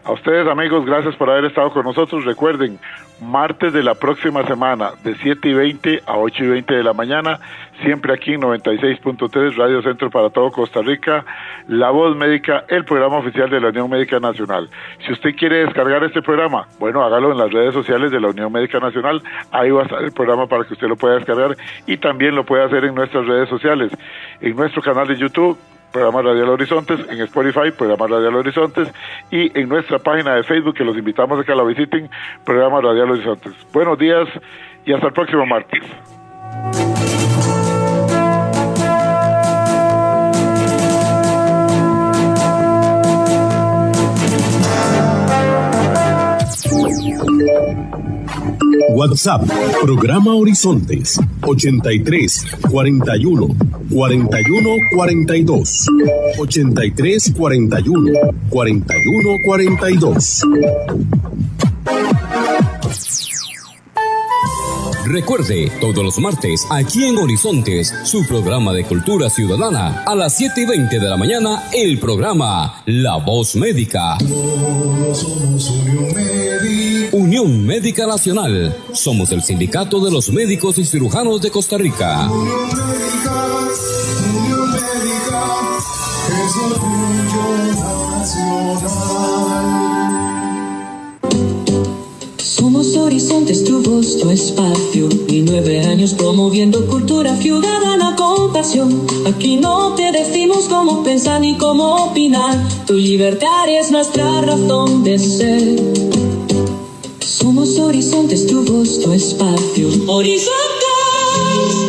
Speaker 4: A ustedes, amigos, gracias por haber estado con nosotros. Recuerden, martes de la próxima semana, de 7:20 a 8:20 de la mañana, siempre aquí en 96.3, Radio Centro para todo Costa Rica, La Voz Médica, el programa oficial de la Unión Médica Nacional. Si usted quiere descargar este programa, bueno, hágalo en las redes sociales de la Unión Médica Nacional. Ahí va a estar el programa para que usted lo pueda descargar, y también lo puede hacer en nuestras redes sociales, en nuestro canal de YouTube, Programa Radial Horizontes, en Spotify, Programa Radial Horizontes, y en nuestra página de Facebook, que los invitamos a que la visiten, Programa Radial Horizontes. Buenos días y hasta el próximo martes.
Speaker 2: WhatsApp, programa Horizontes, 83 41 41 42. 83 41 41 42.
Speaker 6: Recuerde, todos los martes, aquí en Horizontes, su programa de cultura ciudadana, a las 7:20 de la mañana, el programa La Voz Médica.
Speaker 5: Todos somos Unión Médica.
Speaker 6: Unión Médica Nacional. Somos el sindicato de los médicos y cirujanos de Costa Rica.
Speaker 5: Unión Médica es orgullo nacional.
Speaker 3: Somos Horizontes, tu voz, tu espacio, y 9 años promoviendo cultura ciudadana con pasión. Aquí no te decimos cómo pensar ni cómo opinar, tu libertad es nuestra razón de ser. Somos Horizontes, tu voz, tu espacio. Horizontes.